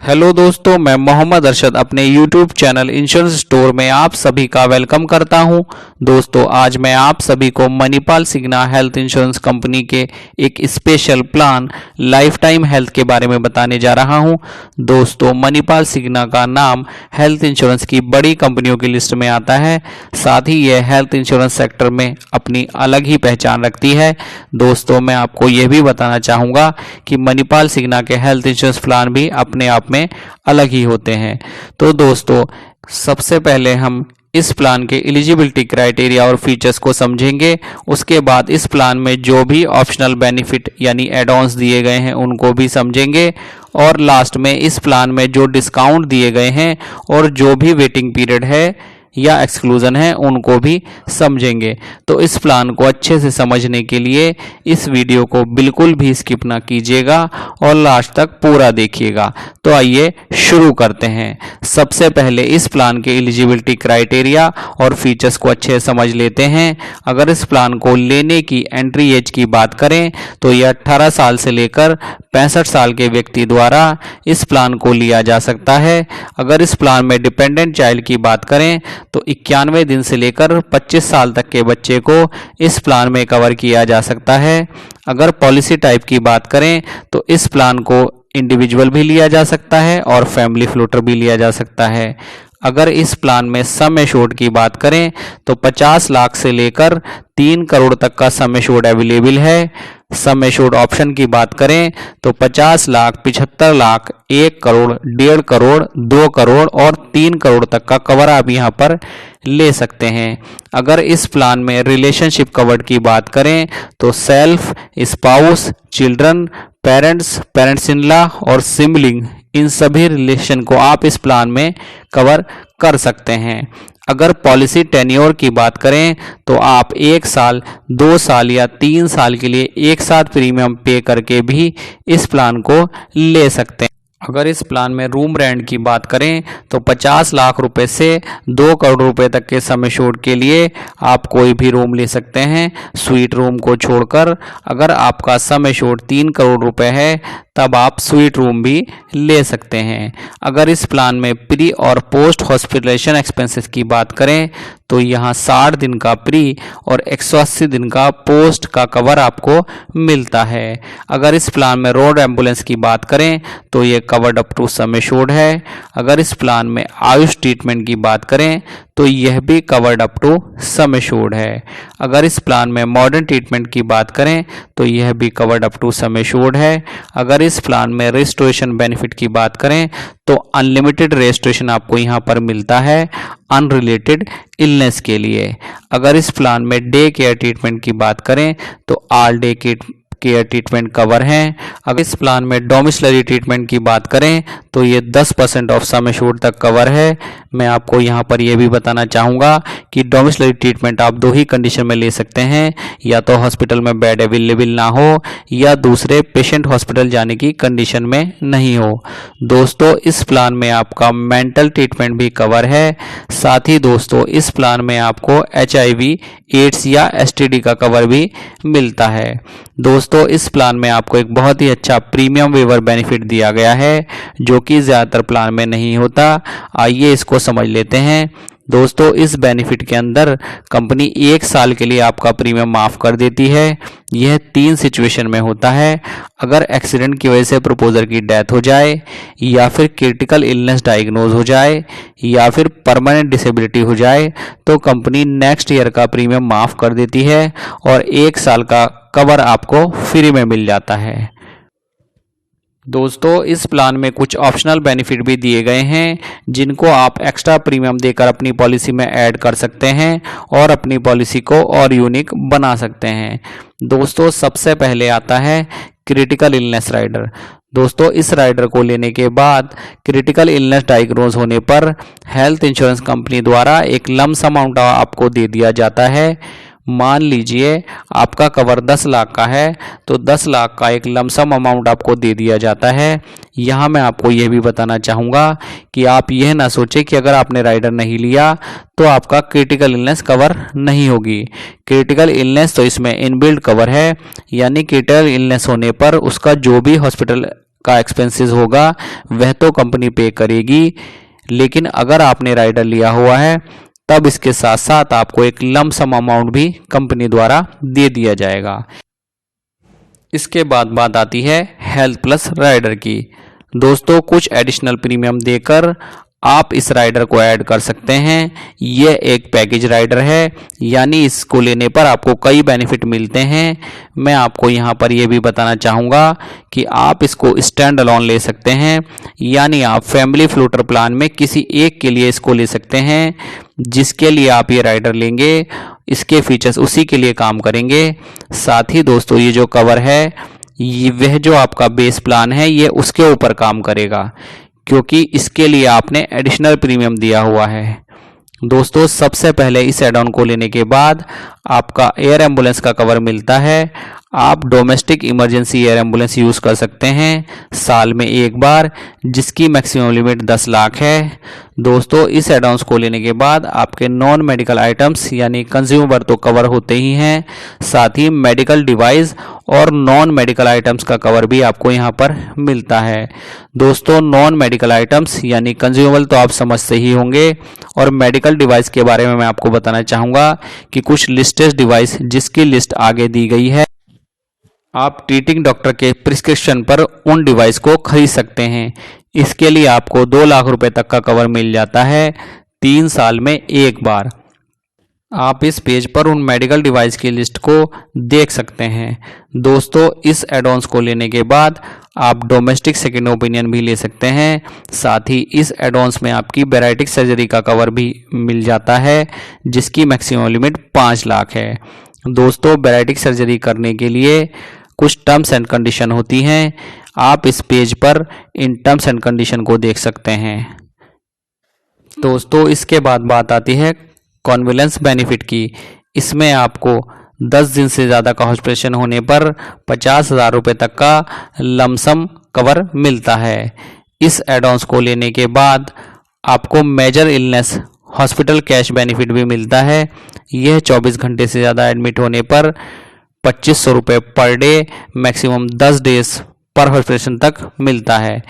Hello दोस्तों, मैं मोहम्मद अरशद अपने यूट्यूब चैनल इंश्योरेंस स्टोर में आप सभी का वेलकम करता हूं। दोस्तों, आज मैं आप सभी को मणिपाल सिग्ना हेल्थ इंश्योरेंस कंपनी के एक special plan life time health के बारे में बताने जा रहा हूं। दोस्तों, मणिपाल सिग्ना का नाम हेल्थ इंश्योरेंस की बड़ी कंपनियों की लिस्ट में आता है। साथ ही यह हेल्थ इंश्योरेंस सेक्टर में अपनी अलग ही पहचान रखती है। दोस्तों, मैं आपको यह भी बताना चाहूँगा कि मणिपाल सिग्ना के हेल्थ इंश्योरेंस प्लान भी अपने आप में अलग ही होते हैं। तो दोस्तों, सबसे पहले हम इस प्लान के एलिजिबिलिटी क्राइटेरिया और फीचर्स को समझेंगे। उसके बाद इस प्लान में जो भी ऑप्शनल बेनिफिट यानी एड ऑन्स दिए गए हैं उनको भी समझेंगे। और लास्ट में इस प्लान में जो डिस्काउंट दिए गए हैं और जो भी वेटिंग पीरियड है या एक्सक्लूजन है उनको भी समझेंगे। तो इस प्लान को अच्छे से समझने के लिए इस वीडियो को बिल्कुल भी स्किप ना कीजिएगा और लास्ट तक पूरा देखिएगा। तो आइए शुरू करते हैं। सबसे पहले इस प्लान के एलिजिबिलिटी क्राइटेरिया और फीचर्स को अच्छे से समझ लेते हैं। अगर इस प्लान को लेने की एंट्री एज की बात करें तो यह 18 साल से लेकर 65 साल के व्यक्ति द्वारा इस प्लान को लिया जा सकता है। अगर इस प्लान में डिपेंडेंट चाइल्ड की बात करें तो 91 दिन से लेकर 25 साल तक के बच्चे को इस प्लान में कवर किया जा सकता है। अगर पॉलिसी टाइप की बात करें तो इस प्लान को इंडिविजुअल भी लिया जा सकता है और फैमिली फ्लोटर भी लिया जा सकता है। अगर इस प्लान में सम एश्योर्ड की बात करें तो 50 लाख से लेकर 3 करोड़ तक का सम एश्योर्ड अवेलेबल है। सम एश्योर्ड ऑप्शन की बात करें तो 50 लाख, 75 लाख, 1 करोड़, 1.5 करोड़, 2 करोड़ और 3 करोड़ तक का कवर आप यहाँ पर ले सकते हैं। अगर इस प्लान में रिलेशनशिप कवर्ड की बात करें तो self, spouse, children, parents, parents in law और सिबलिंग, इन सभी रिलेशन को आप इस प्लान में कवर कर सकते हैं। अगर पॉलिसी टेन्योर की बात करें तो आप 1 साल, 2 साल या 3 साल के लिए एक साथ प्रीमियम पे करके भी इस प्लान को ले सकते हैं। अगर इस प्लान में रूम रेंट की बात करें तो 50 लाख रुपए से 2 करोड़ रुपए तक के सम एश्योर्ड के लिए आप कोई भी रूम ले सकते हैं, स्वीट रूम को छोड़कर। अगर आपका सम एश्योर्ड 3 करोड़ रुपए है तब आप स्वीट रूम भी ले सकते हैं। अगर इस प्लान में प्री और पोस्ट हॉस्पिटलाइजेशन एक्सपेंसेस की बात करें तो यहाँ 60 दिन का प्री और 180 दिन का पोस्ट का कवर आपको मिलता है। अगर इस प्लान में रोड एम्बुलेंस की बात करें तो ये covered up to sum assured है। अगर इस प्लान में आयुष ट्रीटमेंट की बात करें तो यह भी covered up to sum assured है। अगर इस प्लान में मॉडर्न ट्रीटमेंट की बात करें तो यह भी covered up to sum assured है। अगर इस प्लान में रजिस्ट्रेशन बेनिफिट की बात करें तो अनलिमिटेड रजिस्ट्रेशन आपको यहाँ पर मिलता है अनरिलेटेड इलनेस के लिए। अगर इस प्लान में डे केयर ट्रीटमेंट की बात करें तो all day care treatment cover हैं। अगर इस प्लान में डोमिसिलरी ट्रीटमेंट की बात करें तो ये 10% ऑफ सम एश्योर्ड तक कवर है। मैं आपको यहाँ पर यह भी बताना चाहूँगा कि डोमिसिलरी ट्रीटमेंट आप 2 ही कंडीशन में ले सकते हैं, या तो हॉस्पिटल में बेड अवेलेबल ना हो या दूसरे पेशेंट हॉस्पिटल जाने की कंडीशन में नहीं हो। दोस्तों, इस प्लान में आपका मेंटल ट्रीटमेंट भी कवर है। साथ ही दोस्तों, इस प्लान में आपको HIV, एड्स या STD का कवर भी मिलता है। दोस्तों, इस प्लान में आपको एक बहुत ही अच्छा प्रीमियम वेवर बेनिफिट दिया गया है जो कि ज़्यादातर प्लान में नहीं होता। आइए इसको समझ लेते हैं। दोस्तों, इस बेनिफिट के अंदर कंपनी 1 साल के लिए आपका प्रीमियम माफ़ कर देती है। यह 3 सिचुएशन में होता है। अगर एक्सीडेंट की वजह से प्रपोजर की डेथ हो जाए, या फिर क्रिटिकल इलनेस डायग्नोज हो जाए, या फिर परमानेंट डिसेबिलिटी हो जाए तो कंपनी नेक्स्ट ईयर का प्रीमियम माफ़ कर देती है और 1 साल का कवर आपको फ्री में मिल जाता है। दोस्तों, इस प्लान में कुछ ऑप्शनल बेनिफिट भी दिए गए हैं जिनको आप एक्स्ट्रा प्रीमियम देकर अपनी पॉलिसी में ऐड कर सकते हैं और अपनी पॉलिसी को और यूनिक बना सकते हैं। दोस्तों, सबसे पहले आता है क्रिटिकल इलनेस राइडर। दोस्तों, इस राइडर को लेने के बाद क्रिटिकल इलनेस डायग्नोज होने पर हेल्थ इंश्योरेंस कंपनी द्वारा एक लम्प अमाउंट आपको दे दिया जाता है। मान लीजिए आपका कवर 10 लाख का है तो 10 लाख का एक लमसम अमाउंट आपको दे दिया जाता है। यहाँ मैं आपको यह भी बताना चाहूँगा कि आप यह ना सोचें कि अगर आपने राइडर नहीं लिया तो आपका क्रिटिकल इलनेस कवर नहीं होगी। क्रिटिकल इलनेस तो इसमें इनबिल्ट कवर है, यानी क्रिटिकल इलनेस होने पर उसका जो भी हॉस्पिटल का एक्सपेंसेस होगा वह तो कंपनी पे करेगी, लेकिन अगर आपने राइडर लिया हुआ है तब इसके साथ साथ आपको एक लम सम अमाउंट भी कंपनी द्वारा दे दिया जाएगा। इसके बाद बात आती है हेल्थ प्लस राइडर की। दोस्तों, कुछ एडिशनल प्रीमियम देकर आप इस राइडर को ऐड कर सकते हैं। यह एक पैकेज राइडर है, यानी इसको लेने पर आपको कई बेनिफिट मिलते हैं। मैं आपको यहाँ पर यह भी बताना चाहूँगा कि आप इसको स्टैंड अलोन ले सकते हैं, यानी आप फैमिली फ्लोटर प्लान में किसी एक के लिए इसको ले सकते हैं। जिसके लिए आप ये राइडर लेंगे इसके फीचर्स उसी के लिए काम करेंगे। साथ ही दोस्तों, ये जो कवर है वह जो आपका बेस प्लान है ये उसके ऊपर काम करेगा, क्योंकि इसके लिए आपने एडिशनल प्रीमियम दिया हुआ है। दोस्तों, सबसे पहले इस एड ऑन को लेने के बाद आपका एयर एम्बुलेंस का कवर मिलता है। आप domestic emergency air ambulance use कर सकते हैं साल में एक बार, जिसकी मैक्सिमम लिमिट 10 लाख है। दोस्तों, इस एड ऑन्स को लेने के बाद आपके नॉन मेडिकल आइटम्स यानी कंज्यूमर तो कवर होते ही हैं, साथ ही मेडिकल डिवाइस और नॉन मेडिकल आइटम्स का कवर भी आपको यहाँ पर मिलता है। दोस्तों, नॉन मेडिकल आइटम्स यानी कंज्यूमर तो आप समझते ही होंगे, और मेडिकल डिवाइस के बारे में मैं आपको बताना चाहूँगा कि कुछ लिस्टेड डिवाइस जिसकी लिस्ट आगे दी गई है, आप ट्रीटिंग डॉक्टर के प्रिस्क्रिप्शन पर उन डिवाइस को खरीद सकते हैं। इसके लिए आपको 2 लाख रुपए तक का कवर मिल जाता है 3 साल में एक बार। आप इस पेज पर उन मेडिकल डिवाइस की लिस्ट को देख सकते हैं। दोस्तों, इस एडॉन्स को लेने के बाद आप डोमेस्टिक सेकेंड ओपिनियन भी ले सकते हैं। साथ ही इस एडॉन्स में आपकी बैराटिक सर्जरी का कवर भी मिल जाता है, जिसकी मैक्सिमम लिमिट 5 लाख है। दोस्तों, बैराटिक सर्जरी करने के लिए कुछ टर्म्स एंड कंडीशन होती हैं। आप इस पेज पर इन टर्म्स एंड कंडीशन को देख सकते हैं। दोस्तों, इसके बाद बात आती है कॉन्वेलेंस बेनिफिट की। इसमें आपको 10 दिन से ज़्यादा का हॉस्पिटलाइजेशन होने पर 50,000 रुपये तक का लमसम कवर मिलता है। इस एडॉन्स को लेने के बाद आपको major illness hospital cash benefit भी मिलता है। यह 24 घंटे से ज़्यादा एडमिट होने पर 2500 रुपये पर डे, मैक्सिमम 10 डेज पर हॉस्पिटलाइजेशन तक मिलता है।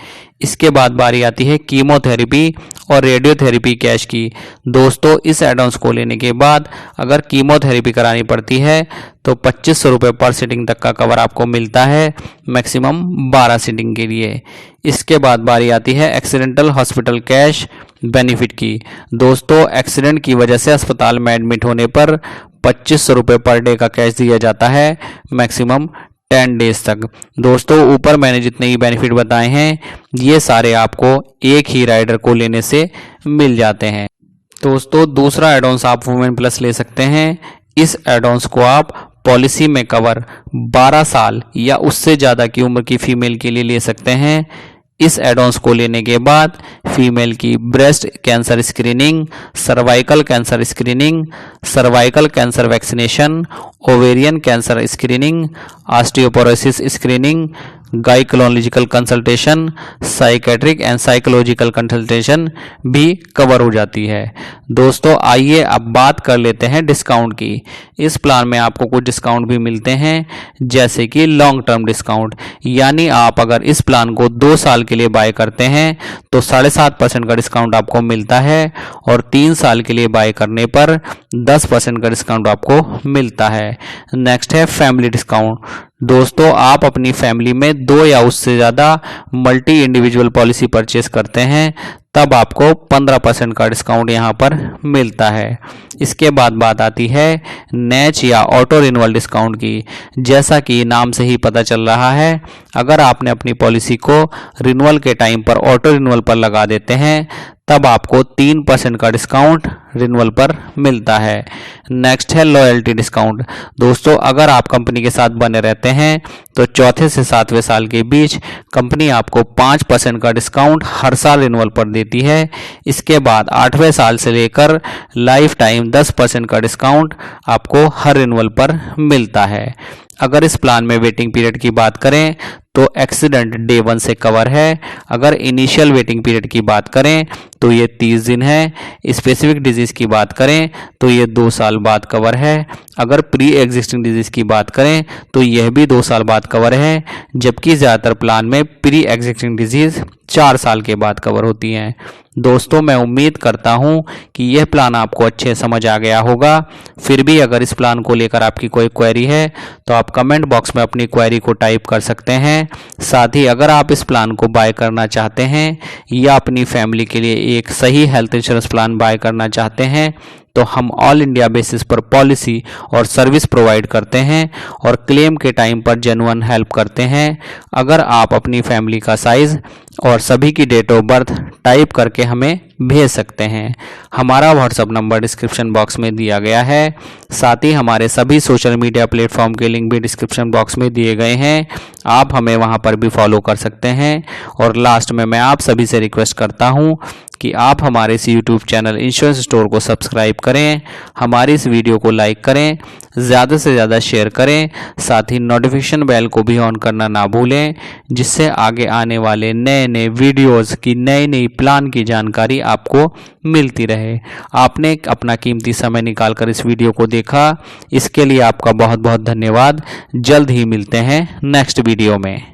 इसके बाद बारी आती है कीमोथेरेपी और रेडियोथेरेपी कैश की। दोस्तों, इस एडॉन्स को लेने के बाद अगर कीमोथेरेपी करानी पड़ती है तो 2500 रुपये पर सीटिंग तक का कवर आपको मिलता है, मैक्सिमम 12 सीटिंग के लिए। इसके बाद बारी आती है एक्सीडेंटल हॉस्पिटल कैश बेनिफिट की। दोस्तों, एक्सीडेंट की वजह से अस्पताल में एडमिट होने पर 2500 रुपये पर डे का कैश दिया जाता है, मैक्सिमम 10 डेज तक। दोस्तों, ऊपर मैंने जितने ही बेनिफिट बताए हैं ये सारे आपको एक ही राइडर को लेने से मिल जाते हैं। दोस्तों, दूसरा एडॉन्स आप वुमेन प्लस ले सकते हैं। इस एडॉन्स को आप पॉलिसी में कवर 12 साल या उससे ज़्यादा की उम्र की फीमेल के लिए ले सकते हैं। इस एडॉन्स को लेने के बाद फीमेल की breast cancer screening, cervical cancer screening, cervical cancer vaccination, ovarian cancer screening, osteoporosis screening, gynaecological consultation, psychiatric and psychological consultation भी कवर हो जाती है। दोस्तों, आइए अब बात कर लेते हैं डिस्काउंट की। इस प्लान में आपको कुछ डिस्काउंट भी मिलते हैं, जैसे कि लॉन्ग टर्म डिस्काउंट, यानी आप अगर इस प्लान को 2 साल के लिए बाय करते हैं तो 7.5% का डिस्काउंट आपको मिलता है, और 3 साल के लिए बाय करने पर 10% का डिस्काउंट आपको मिलता है। नेक्स्ट है फैमिली डिस्काउंट। दोस्तों, आप अपनी फैमिली में 2 या उससे ज़्यादा मल्टी इंडिविजुअल पॉलिसी परचेस करते हैं तब आपको 15% का डिस्काउंट यहाँ पर मिलता है। इसके बाद बात आती है नैच या ऑटो रिन्यूअल डिस्काउंट की। जैसा कि नाम से ही पता चल रहा है, अगर आपने अपनी पॉलिसी को रिन्यूअल के टाइम पर ऑटो रिन्यूअल पर लगा देते हैं तब आपको 3% का डिस्काउंट रिन्यूअल पर मिलता है। नेक्स्ट है लॉयल्टी डिस्काउंट। दोस्तों, अगर आप कंपनी के साथ बने रहते हैं तो 4थे से 7वें साल के बीच कंपनी आपको 5% का डिस्काउंट हर साल रिन्यूअल पर देती है। इसके बाद 8वें साल से लेकर लाइफ टाइम 10% का डिस्काउंट आपको हर रिन्यूअल पर मिलता है। अगर इस प्लान में वेटिंग पीरियड की बात करें तो एक्सीडेंट डे 1 से कवर है। अगर इनिशियल वेटिंग पीरियड की बात करें तो ये 30 दिन है। स्पेसिफिक डिजीज की बात करें तो ये 2 साल बाद कवर है। अगर प्री एग्जिस्टिंग डिजीज की बात करें तो यह भी 2 साल बाद कवर है, जबकि ज़्यादातर प्लान में प्री एग्जिस्टिंग डिजीज 4 साल के बाद कवर होती हैं। दोस्तों, मैं उम्मीद करता हूं कि यह प्लान आपको अच्छे समझ आ गया होगा। फिर भी अगर इस प्लान को लेकर आपकी कोई क्वेरी है तो आप कमेंट बॉक्स में अपनी क्वेरी को टाइप कर सकते हैं। साथ ही अगर आप इस प्लान को बाय करना चाहते हैं या अपनी फैमिली के लिए एक सही हेल्थ इंश्योरेंस प्लान बाय करना चाहते हैं तो हम ऑल इंडिया बेसिस पर पॉलिसी और सर्विस प्रोवाइड करते हैं और क्लेम के टाइम पर जेन्युइन हेल्प करते हैं। अगर आप अपनी फैमिली का साइज और सभी की डेट ऑफ बर्थ टाइप करके हमें भेज सकते हैं। हमारा व्हाट्सएप नंबर डिस्क्रिप्शन बॉक्स में दिया गया है। साथ ही हमारे सभी सोशल मीडिया प्लेटफॉर्म के लिंक भी डिस्क्रिप्शन बॉक्स में दिए गए हैं, आप हमें वहां पर भी फॉलो कर सकते हैं। और लास्ट में मैं आप सभी से रिक्वेस्ट करता हूं कि आप हमारे इस यूट्यूब चैनल इंश्योरेंस स्टोर को सब्सक्राइब करें, हमारी इस वीडियो को लाइक करें, ज़्यादा से ज़्यादा शेयर करें, साथ ही नोटिफिकेशन बेल को भी ऑन करना ना भूलें, जिससे आगे आने वाले नए नए वीडियोस की नई नई प्लान की जानकारी आपको मिलती रहे। आपने अपना कीमती समय निकालकर इस वीडियो को देखा, इसके लिए आपका बहुत बहुत धन्यवाद। जल्द ही मिलते हैं नेक्स्ट वीडियो में।